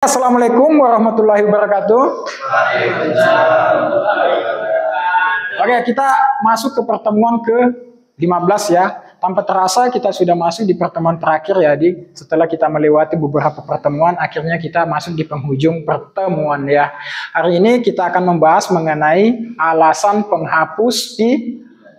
Assalamualaikum warahmatullahi wabarakatuh. Oke, kita masuk ke pertemuan ke-15 ya. Tanpa terasa kita sudah masuk di pertemuan terakhir ya, setelah kita melewati beberapa pertemuan, akhirnya kita masuk di penghujung pertemuan ya. Hari ini kita akan membahas mengenai alasan penghapus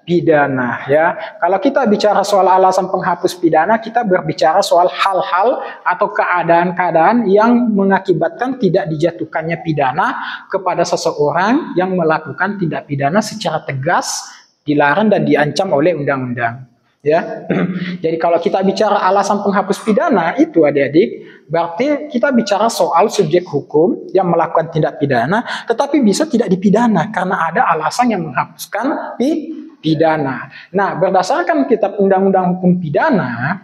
pidana ya. Kalau kita bicara soal alasan penghapus pidana, kita berbicara soal hal-hal atau keadaan-keadaan yang mengakibatkan tidak dijatuhkannya pidana kepada seseorang yang melakukan tindak pidana secara tegas, dilarang dan diancam oleh undang-undang. Ya, jadi kalau kita bicara alasan penghapus pidana itu adik-adik, berarti kita bicara soal subjek hukum yang melakukan tindak pidana, tetapi bisa tidak dipidana karena ada alasan yang menghapuskan pidana. Nah, berdasarkan kitab undang-undang hukum pidana,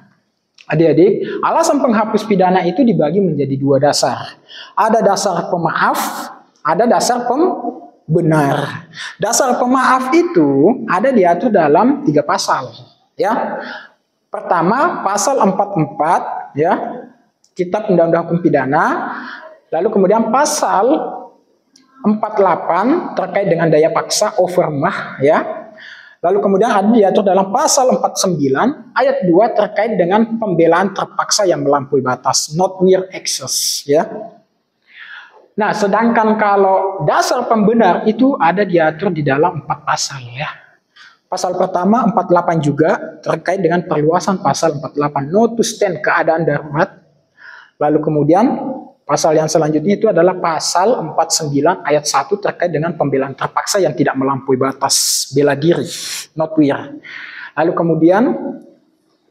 adik-adik, alasan penghapus pidana itu dibagi menjadi dua dasar. Ada dasar pemaaf, ada dasar pembenar. Dasar pemaaf itu ada diatur dalam 3 pasal. Ya, pertama pasal 44 ya, kitab undang-undang hukum pidana. Lalu kemudian pasal 48 terkait dengan daya paksa overmah ya. Lalu kemudian ada diatur dalam pasal 49 ayat 2 terkait dengan pembelaan terpaksa yang melampaui batas, not mere excess ya. Nah, sedangkan kalau dasar pembenar itu ada diatur di dalam 4 pasal ya. Pasal pertama 48 juga terkait dengan perluasan pasal 48 not to stand keadaan darurat. Lalu kemudian pasal yang selanjutnya itu adalah pasal 49 ayat 1 terkait dengan pembelaan terpaksa yang tidak melampaui batas, bela diri, not mere. Lalu kemudian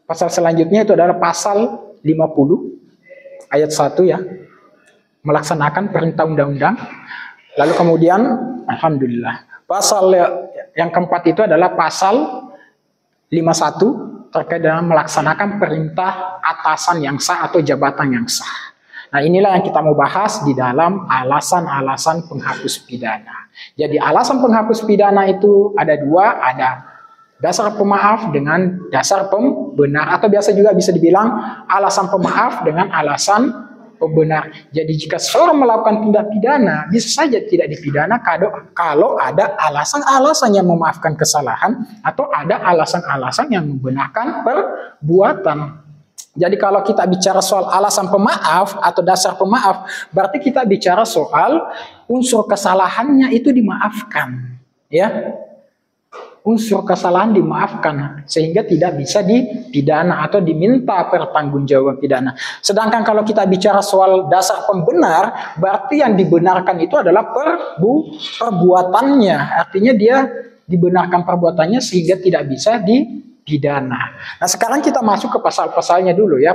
pasal selanjutnya itu adalah pasal 50 ayat 1 ya, melaksanakan perintah undang-undang. Lalu kemudian alhamdulillah pasal yang keempat itu adalah pasal 51 terkait dengan melaksanakan perintah atasan yang sah atau jabatan yang sah. Nah, inilah yang kita mau bahas di dalam alasan-alasan penghapus pidana. Jadi alasan penghapus pidana itu ada 2, ada dasar pemaaf dengan dasar pembenar, atau biasa juga bisa dibilang alasan pemaaf dengan alasan pembenar. Jadi jika seorang melakukan tindak pidana, bisa saja tidak dipidana kalau ada alasan-alasan yang memaafkan kesalahan atau ada alasan-alasan yang membenarkan perbuatan. Jadi kalau kita bicara soal alasan pemaaf atau dasar pemaaf, berarti kita bicara soal unsur kesalahannya itu dimaafkan, ya. Unsur kesalahan dimaafkan sehingga tidak bisa dipidana atau diminta pertanggungjawaban pidana. Sedangkan kalau kita bicara soal dasar pembenar, berarti yang dibenarkan itu adalah perbuatannya. Artinya dia dibenarkan perbuatannya sehingga tidak bisa dipidana. Nah, sekarang kita masuk ke pasal-pasalnya dulu ya,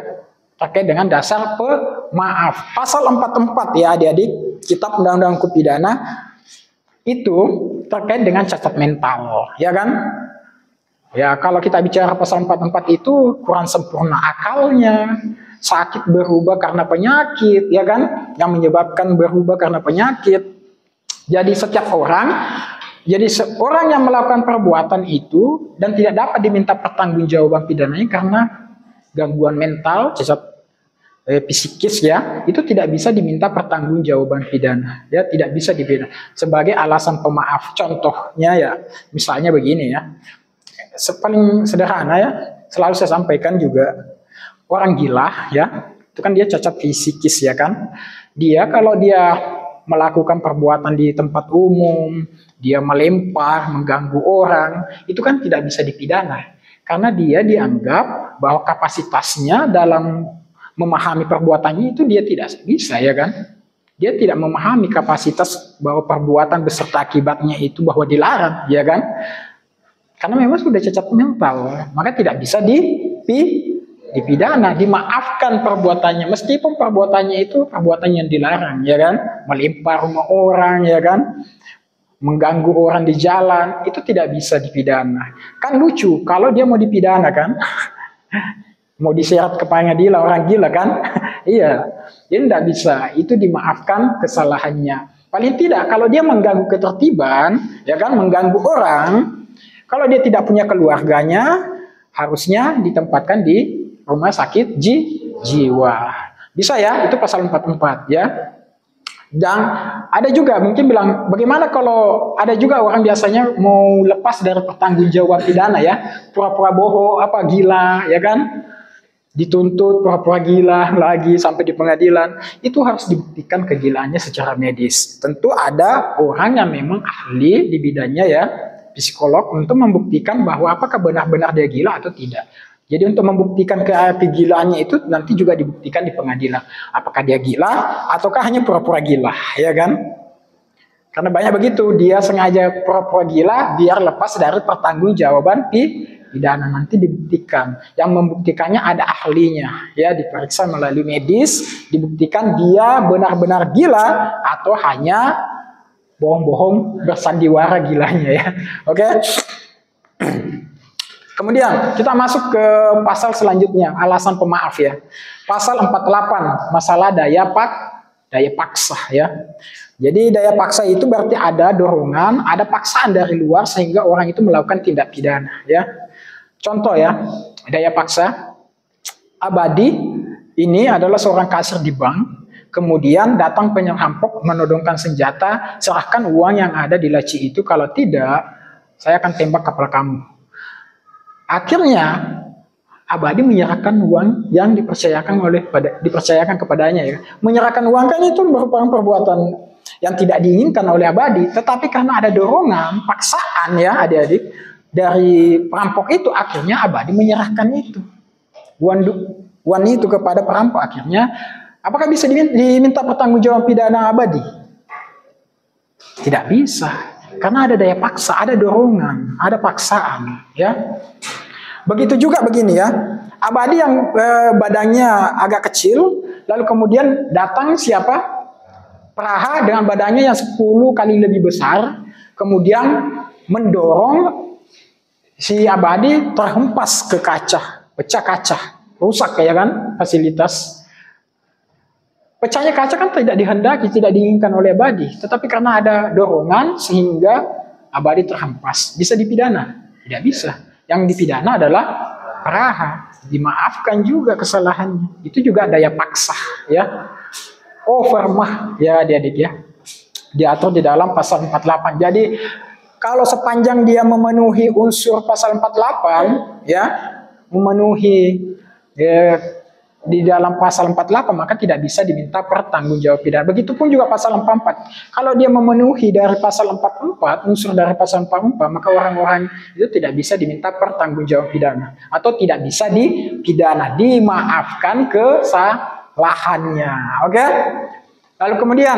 terkait dengan dasar pemaaf. Pasal 44 ya adik-adik, kitab undang-undang hukum pidana itu terkait dengan cacat mental, ya kan? Ya, kalau kita bicara pasal 44 itu kurang sempurna akalnya, sakit berubah karena penyakit, ya kan? Yang menyebabkan berubah karena penyakit. Jadi setiap orang, jadi seorang yang melakukan perbuatan itu dan tidak dapat diminta pertanggungjawaban pidananya karena gangguan mental, cacat psikis ya, itu tidak bisa diminta pertanggungjawaban pidana ya, tidak bisa dipidana sebagai alasan pemaaf. Contohnya ya, misalnya begini ya, paling sederhana ya, selalu saya sampaikan juga, orang gila ya, itu kan dia cacat psikis ya kan, dia kalau dia melakukan perbuatan di tempat umum, dia melempar, mengganggu orang, itu kan tidak bisa dipidana karena dia dianggap bahwa kapasitasnya dalam memahami perbuatannya itu dia tidak bisa ya kan. Dia tidak memahami kapasitas bahwa perbuatan beserta akibatnya itu bahwa dilarang ya kan. Karena memang sudah cacat mental, maka tidak bisa dipidana, dimaafkan perbuatannya meskipun perbuatannya itu perbuatan yang dilarang ya kan. Melempar rumah orang ya kan, mengganggu orang di jalan, itu tidak bisa dipidana. Kan lucu kalau dia mau dipidana kan. Mau diseret ke pengadilan orang gila kan? Iya, dia tidak bisa. Itu dimaafkan kesalahannya. Paling tidak kalau dia mengganggu ketertiban, ya kan, mengganggu orang, kalau dia tidak punya keluarganya, harusnya ditempatkan di rumah sakit jiwa. Bisa ya, itu pasal 44 ya. Dan ada juga mungkin bilang, bagaimana kalau ada juga orang biasanya mau lepas dari pertanggungjawaban pidana ya, pura-pura bohong, apa gila, ya kan? Dituntut pura-pura gila lagi sampai di pengadilan, itu harus dibuktikan kegilaannya secara medis. Tentu ada orang yang memang ahli di bidangnya ya, psikolog, untuk membuktikan bahwa apakah benar-benar dia gila atau tidak. Jadi untuk membuktikan kegilaannya itu nanti juga dibuktikan di pengadilan. Apakah dia gila ataukah hanya pura-pura gila, ya kan? Karena banyak begitu, dia sengaja pura-pura gila biar lepas dari pertanggungjawaban pidana, nanti dibuktikan. Yang membuktikannya ada ahlinya, ya, diperiksa melalui medis, dibuktikan dia benar-benar gila atau hanya bohong-bohong bersandiwara gilanya ya. Oke. Kemudian kita masuk ke pasal selanjutnya, alasan pemaaf ya. Pasal 48, masalah daya paksa ya. Jadi daya paksa itu berarti ada dorongan, ada paksaan dari luar sehingga orang itu melakukan tindak pidana ya. Contoh ya, daya paksa. Abadi ini adalah seorang kasir di bank, kemudian datang penyerampok menodongkan senjata, serahkan uang yang ada di laci itu, kalau tidak saya akan tembak kepala kamu. Akhirnya Abadi menyerahkan uang yang dipercayakan kepadanya ya. Menyerahkan uang kan itu merupakan perbuatan yang tidak diinginkan oleh Abadi, tetapi karena ada dorongan, paksaan ya adik-adik dari perampok itu, akhirnya Abadi menyerahkan itu uang itu kepada perampok. Akhirnya apakah bisa diminta pertanggungjawaban pidana Abadi? Tidak bisa, karena ada daya paksa, ada dorongan, ada paksaan ya. Begitu juga begini ya, Abadi yang badannya agak kecil, lalu kemudian datang siapa? Praha dengan badannya yang 10 kali lebih besar, kemudian mendorong si Abadi terhempas ke kaca, pecah kaca, rusak ya kan fasilitas. Pecahnya kaca kan tidak dihendaki, tidak diinginkan oleh Abadi, tetapi karena ada dorongan sehingga Abadi terhempas. Bisa dipidana? Tidak bisa. Yang dipidana adalah Praha, dimaafkan juga kesalahannya. Itu juga daya paksa ya. Overmah ya adik-adik ya. Diatur di dalam pasal 48. Jadi kalau sepanjang dia memenuhi unsur pasal 48 ya, memenuhi di dalam pasal 48, maka tidak bisa diminta pertanggungjawaban pidana. Begitupun juga pasal 44. Kalau dia memenuhi dari pasal 44, unsur dari pasal 44, maka orang-orang itu tidak bisa diminta pertanggungjawaban pidana atau tidak bisa dipidana, dimaafkan kesalahannya. Oke? Lalu kemudian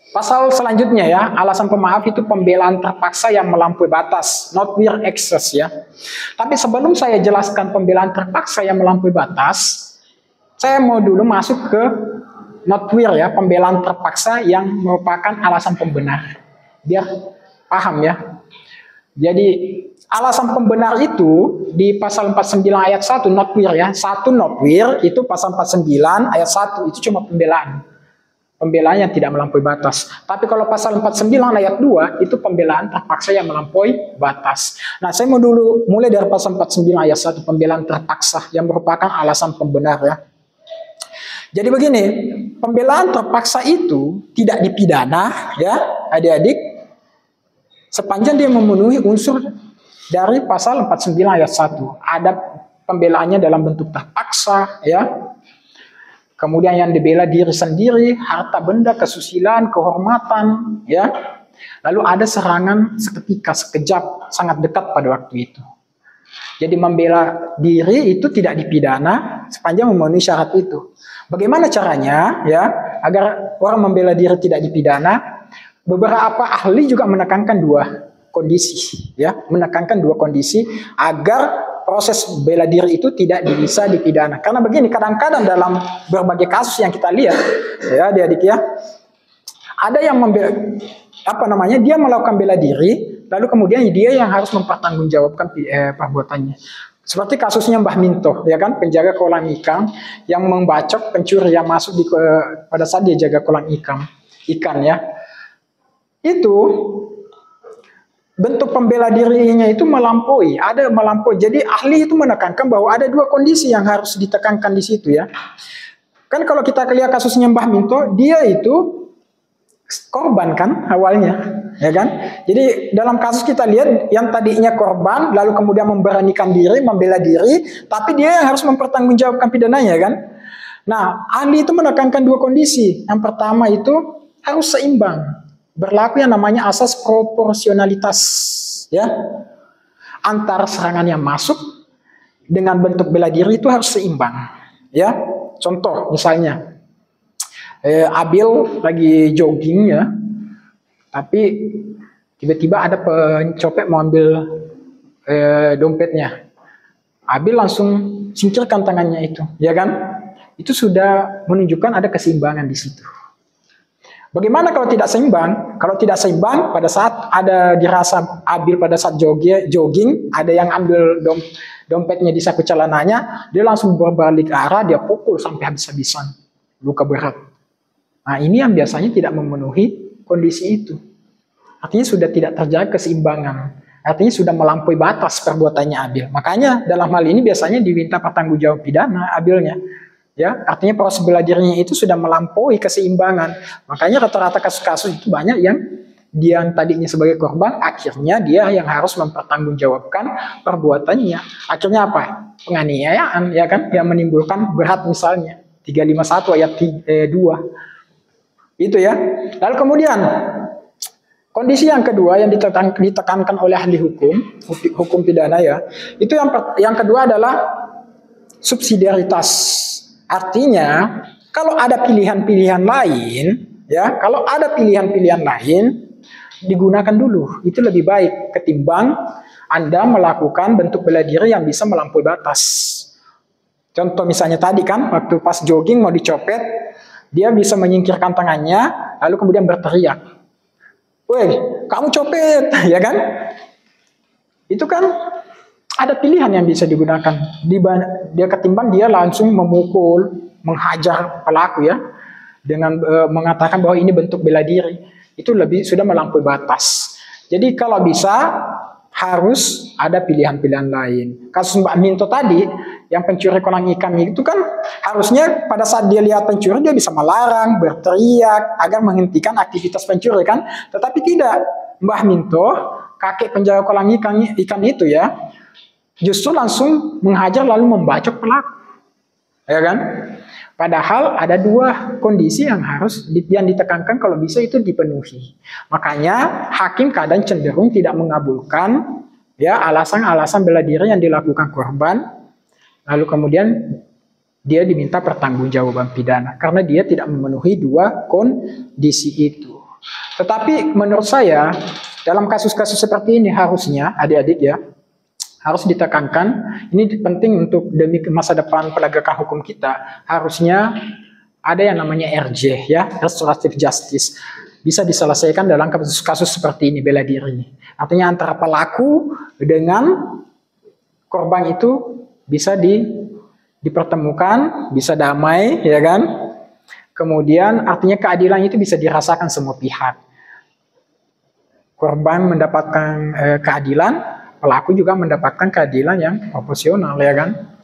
pasal selanjutnya ya, alasan pemaaf itu pembelaan terpaksa yang melampaui batas, not mere excess ya. Tapi sebelum saya jelaskan pembelaan terpaksa yang melampaui batas, saya mau dulu masuk ke not mere ya, pembelaan terpaksa yang merupakan alasan pembenar. Biar paham ya. Jadi alasan pembenar itu di pasal 49 ayat 1 not mere ya. 1 not mere itu pasal 49 ayat 1 itu cuma pembelaan. Pembelaan yang tidak melampaui batas. Tapi kalau pasal 49 ayat 2 itu pembelaan terpaksa yang melampaui batas. Nah, saya mau dulu mulai dari pasal 49 ayat 1, pembelaan terpaksa yang merupakan alasan pembenar ya. Jadi begini, pembelaan terpaksa itu tidak dipidana ya, adik-adik, sepanjang dia memenuhi unsur dari pasal 49 ayat 1. Ada pembelaannya dalam bentuk terpaksa ya. Kemudian yang dibela diri sendiri, harta benda, kesusilaan, kehormatan, ya. Lalu ada serangan seketika, sekejap, sangat dekat pada waktu itu. Jadi membela diri itu tidak dipidana sepanjang memenuhi syarat itu. Bagaimana caranya, ya, agar orang membela diri tidak dipidana? Beberapa ahli juga menekankan dua kondisi, ya, menekankan dua kondisi agar proses bela diri itu tidak bisa dipidana. Karena begini, kadang-kadang dalam berbagai kasus yang kita lihat, ya adik-adik ya, ada yang dia melakukan bela diri, lalu kemudian dia yang harus mempertanggungjawabkan perbuatannya. Seperti kasusnya Mbah Minto, ya kan, penjaga kolam ikan yang membacok pencuri yang masuk pada saat dia jaga kolam ikan ya. Itu bentuk pembela dirinya itu melampaui, ada melampaui. Jadi ahli itu menekankan bahwa ada dua kondisi yang harus ditekankan di situ ya. Kan kalau kita lihat kasusnya Mbah Minto, dia itu korban kan awalnya, ya kan? Jadi dalam kasus kita lihat yang tadinya korban, lalu kemudian memberanikan diri, membela diri, tapi dia yang harus mempertanggungjawabkan pidananya kan? Nah, ahli itu menekankan dua kondisi. Yang pertama itu harus seimbang, berlaku yang namanya asas proporsionalitas, ya. Antara serangan yang masuk dengan bentuk bela diri itu harus seimbang, ya. Contoh misalnya. Abil lagi jogging ya, tapi tiba-tiba ada pencopet mau ambil dompetnya. Abil langsung singkirkan tangannya itu, ya kan? Itu sudah menunjukkan ada keseimbangan di situ. Bagaimana kalau tidak seimbang? Kalau tidak seimbang, pada saat ada dirasa Abil pada saat jogging, ada yang ambil dompetnya di saku celananya, dia langsung berbalik arah, dia pukul sampai habis-habisan, luka berat. Nah, ini yang biasanya tidak memenuhi kondisi itu. Artinya sudah tidak terjaga keseimbangan. Artinya sudah melampaui batas perbuatannya Abil. Makanya dalam hal ini biasanya diminta pertanggungjawab pidana Abilnya. Ya, artinya proses bela dirinya itu sudah melampaui keseimbangan. Makanya rata-rata kasus-kasus itu banyak yang dia yang tadinya sebagai korban, akhirnya dia yang harus mempertanggungjawabkan perbuatannya. Akhirnya apa? Penganiayaan, ya kan? Yang menimbulkan berat misalnya. 351 ayat 2. Itu ya. Lalu kemudian kondisi yang kedua yang ditekankan oleh ahli hukum pidana ya, itu yang kedua adalah subsidiaritas. Artinya kalau ada pilihan-pilihan lain, ya, kalau ada pilihan-pilihan lain digunakan dulu. Itu lebih baik ketimbang Anda melakukan bentuk bela diri yang bisa melampaui batas. Contoh misalnya tadi kan waktu pas jogging mau dicopet, dia bisa menyingkirkan tangannya, lalu kemudian berteriak, "Woi, kamu copet!" ya kan? Itu kan ada pilihan yang bisa digunakan. Dia ketimbang dia langsung memukul, menghajar pelaku ya, dengan mengatakan bahwa ini bentuk bela diri. Itu lebih sudah melampaui batas. Jadi kalau bisa harus ada pilihan-pilihan lain. Kasus Mbak Minto tadi, yang pencuri kolang ikan itu kan harusnya pada saat dia lihat pencuri dia bisa melarang, berteriak agar menghentikan aktivitas pencuri kan. Tetapi tidak, Mbah Minto, kakek penjaga kolang ikan itu ya, justru langsung menghajar lalu membacok pelaku. Ya kan? Padahal ada dua kondisi yang harus ditekankan kalau bisa itu dipenuhi. Makanya hakim kadang cenderung tidak mengabulkan ya alasan-alasan bela diri yang dilakukan korban, lalu kemudian dia diminta pertanggungjawaban pidana karena dia tidak memenuhi dua kondisi itu. Tetapi menurut saya dalam kasus-kasus seperti ini harusnya adik-adik ya harus ditekankan, ini penting untuk demi masa depan penegakan hukum kita, harusnya ada yang namanya RJ ya, restoratif justice, bisa diselesaikan dalam kasus-kasus seperti ini bela diri. Artinya antara pelaku dengan korban itu bisa dipertemukan, bisa damai, ya kan? Kemudian artinya keadilan itu bisa dirasakan semua pihak. Korban mendapatkan keadilan, pelaku juga mendapatkan keadilan yang proporsional, ya kan?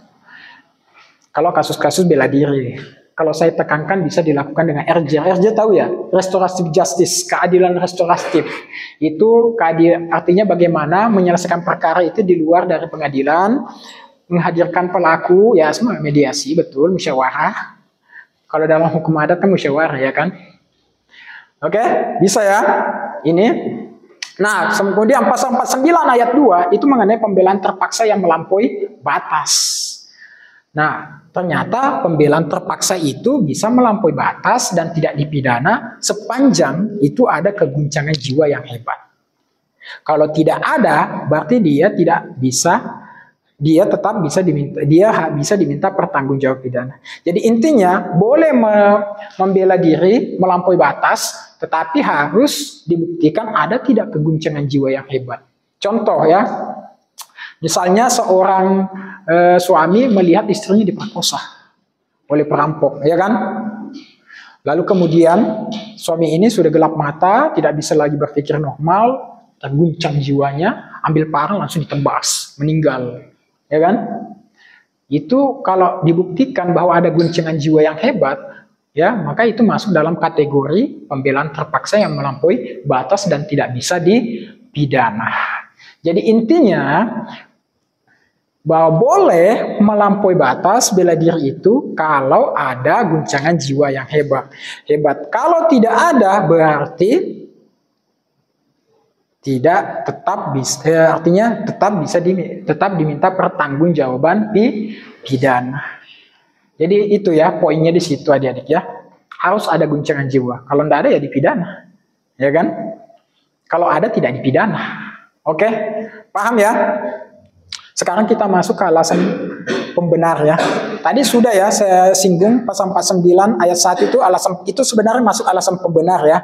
Kalau kasus-kasus bela diri, kalau saya tekankan bisa dilakukan dengan RJ. RJ tahu ya, restoratif justice, keadilan restoratif. Itu artinya bagaimana menyelesaikan perkara itu di luar dari pengadilan, menghadirkan pelaku, ya semua mediasi, betul, musyawarah. Kalau dalam hukum adat kan musyawarah, ya kan? Oke, bisa ya? Ini. Nah, kemudian pasal 49 ayat 2 itu mengenai pembelaan terpaksa yang melampaui batas. Nah, ternyata pembelaan terpaksa itu bisa melampaui batas dan tidak dipidana sepanjang itu ada keguncangan jiwa yang hebat. Kalau tidak ada, berarti dia tetap bisa diminta pertanggungjawab pidana. Jadi intinya boleh membela diri melampaui batas, tetapi harus dibuktikan ada tidak keguncangan jiwa yang hebat. Contoh ya, misalnya seorang suami melihat istrinya diperkosa oleh perampok, ya kan? Lalu kemudian suami ini sudah gelap mata, tidak bisa lagi berpikir normal, terguncang jiwanya, ambil parang langsung ditebas, meninggal, ya kan? itu kalau dibuktikan bahwa ada goncangan jiwa yang hebat, ya, maka itu masuk dalam kategori pembelaan terpaksa yang melampaui batas dan tidak bisa dipidana. Jadi intinya bahwa boleh melampaui batas bela diri itu kalau ada guncangan jiwa yang hebat. Kalau tidak ada berarti tidak tetap bisa, artinya tetap diminta pertanggungjawaban pidana. Jadi itu ya poinnya di situ adik-adik ya. Harus ada guncangan jiwa. Kalau tidak ada ya dipidana. Ya kan? Kalau ada tidak dipidana. Oke? Paham ya? Sekarang kita masuk ke alasan pembenar ya. Tadi sudah ya saya singgung pasal 49 ayat 1 itu alasan itu sebenarnya masuk alasan pembenar ya.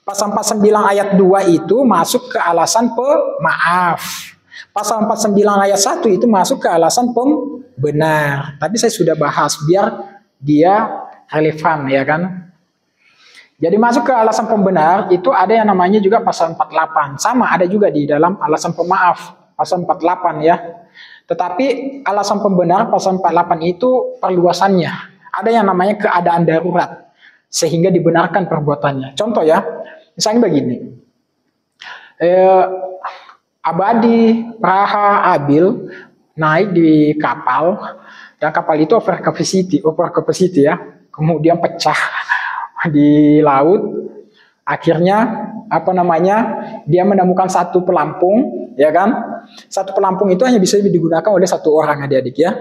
Pasal 49 ayat 2 itu masuk ke alasan pemaaf. Pasal 49 ayat 1 itu masuk ke alasan pembenar. Tapi saya sudah bahas biar dia relevan ya kan. Jadi masuk ke alasan pembenar itu ada yang namanya juga pasal 48. Sama ada juga di dalam alasan pemaaf. Pasal 48 ya. Tetapi alasan pembenar pasal 48 itu perluasannya. Ada yang namanya keadaan darurat. Sehingga dibenarkan perbuatannya. Contoh ya. Misalnya begini. Abadi, Praha, Abil naik di kapal. Dan kapal itu over capacity ya. Kemudian pecah di laut. Akhirnya dia menemukan satu pelampung, ya kan? Satu pelampung itu hanya bisa digunakan oleh satu orang adik-adik ya.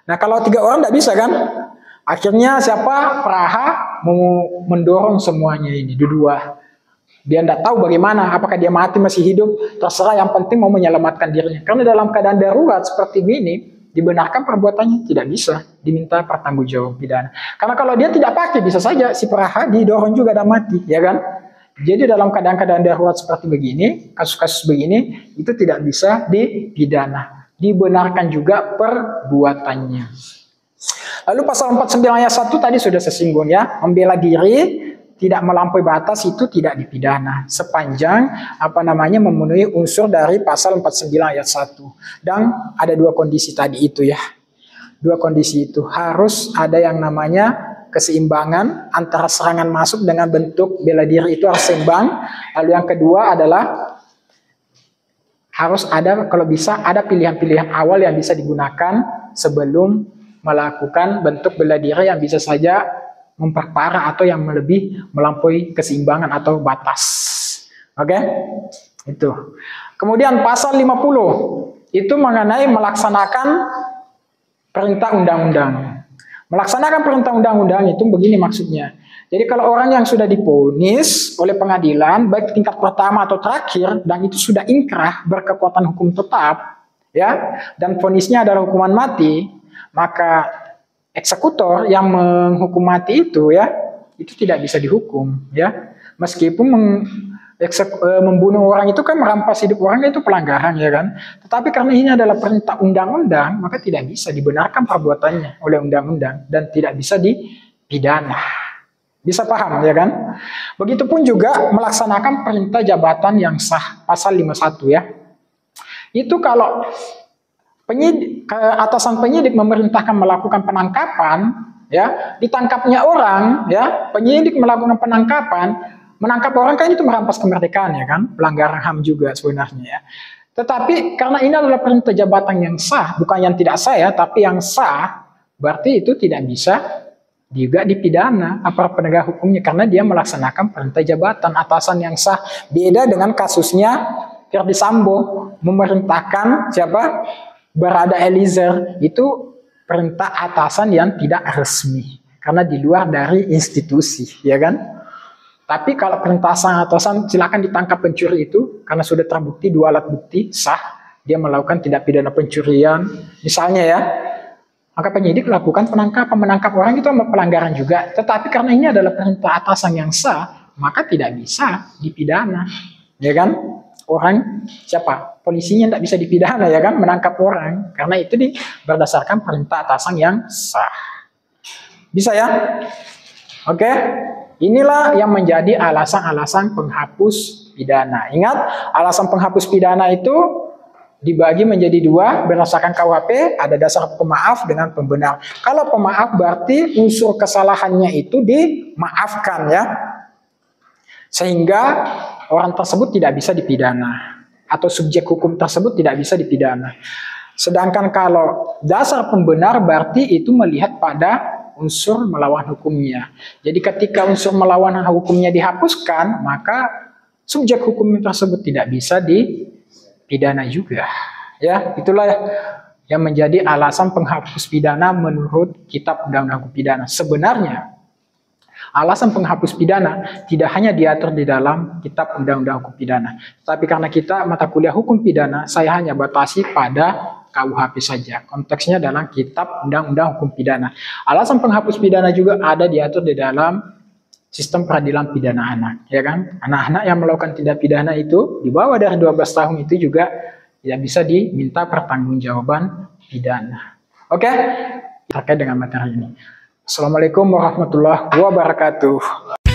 Nah kalau 3 orang tidak bisa kan? Akhirnya siapa? Praha mau mendorong semuanya ini dua. Dia tidak tahu bagaimana, apakah dia mati masih hidup, terserah, yang penting mau menyelamatkan dirinya. Karena dalam keadaan darurat seperti ini, dibenarkan perbuatannya, tidak bisa diminta pertanggungjawab pidana. Karena kalau dia tidak pakai, bisa saja si Praha didorong juga dan mati, ya kan? Jadi dalam keadaan-keadaan darurat seperti begini, kasus-kasus begini, itu tidak bisa dipidana. Dibenarkan juga perbuatannya. Lalu pasal 49 ayat 1 tadi sudah saya singgung ya, membela diri tidak melampaui batas itu tidak dipidana sepanjang memenuhi unsur dari pasal 49 ayat 1. Dan ada 2 kondisi tadi itu ya. 2 kondisi itu harus ada yang namanya keseimbangan antara serangan masuk dengan bentuk bela diri itu harus seimbang. Lalu yang kedua adalah harus ada, kalau bisa ada pilihan-pilihan awal yang bisa digunakan sebelum melakukan bentuk bela diri yang bisa saja memperparah atau yang melampaui keseimbangan atau batas. Oke? Itu. Kemudian pasal 50 itu mengenai melaksanakan perintah undang-undang. Melaksanakan perintah undang-undang itu begini maksudnya. Jadi kalau orang yang sudah divonis oleh pengadilan baik tingkat pertama atau terakhir dan itu sudah inkrah berkekuatan hukum tetap ya, dan vonisnya adalah hukuman mati, maka eksekutor yang menghukum mati itu ya, itu tidak bisa dihukum ya. Meskipun membunuh orang itu kan merampas hidup orang itu pelanggaran ya kan. Tetapi karena ini adalah perintah undang-undang, maka tidak bisa dibenarkan perbuatannya oleh undang-undang dan tidak bisa dipidana. Bisa paham ya kan? Begitupun juga melaksanakan perintah jabatan yang sah pasal 51 ya. Itu kalau atasan penyidik memerintahkan melakukan penangkapan ya, ditangkapnya orang ya, penyidik melakukan penangkapan, menangkap orang kan itu merampas kemerdekaan ya kan, pelanggaran HAM juga sebenarnya ya. Tetapi karena ini adalah perintah jabatan yang sah, bukan yang tidak sah ya, tapi yang sah, berarti itu tidak bisa juga dipidana aparat penegak hukumnya karena dia melaksanakan perintah jabatan atasan yang sah. Beda dengan kasusnya Verdi Sambo memerintahkan siapa? Barada Eliezer, itu perintah atasan yang tidak resmi karena di luar dari institusi ya kan. Tapi kalau perintah atasan silakan ditangkap pencuri itu karena sudah terbukti 2 alat bukti sah dia melakukan tindak pidana pencurian misalnya ya, maka penyidik lakukan penangkapan, menangkap orang itu pelanggaran juga. Tetapi karena ini adalah perintah atasan yang sah, maka tidak bisa dipidana ya kan. Orang siapa? Polisinya tidak bisa dipidana ya kan, menangkap orang karena itu berdasarkan perintah atasan yang sah. Bisa ya? Oke. Inilah yang menjadi alasan-alasan penghapus pidana. Ingat, alasan penghapus pidana itu dibagi menjadi dua berdasarkan KUHP, ada dasar pemaaf dengan pembenar. Kalau pemaaf berarti unsur kesalahannya itu dimaafkan ya. Sehingga orang tersebut tidak bisa dipidana atau subjek hukum tersebut tidak bisa dipidana. Sedangkan kalau dasar pembenar berarti itu melihat pada unsur melawan hukumnya. Jadi ketika unsur melawan hukumnya dihapuskan, maka subjek hukum tersebut tidak bisa dipidana juga. Ya, itulah yang menjadi alasan penghapus pidana menurut Kitab Undang-Undang Hukum Pidana. Sebenarnya alasan penghapus pidana tidak hanya diatur di dalam Kitab Undang-Undang Hukum Pidana, tapi karena kita mata kuliah hukum pidana, saya hanya batasi pada KUHP saja. Konteksnya dalam Kitab Undang-Undang Hukum Pidana. Alasan penghapus pidana juga ada diatur di dalam sistem peradilan pidana anak, ya kan? Anak-anak yang melakukan tindak pidana itu di bawah dari 12 tahun itu juga tidak bisa diminta pertanggungjawaban pidana. Oke? Terkait dengan materi ini. Assalamualaikum warahmatullahi wabarakatuh.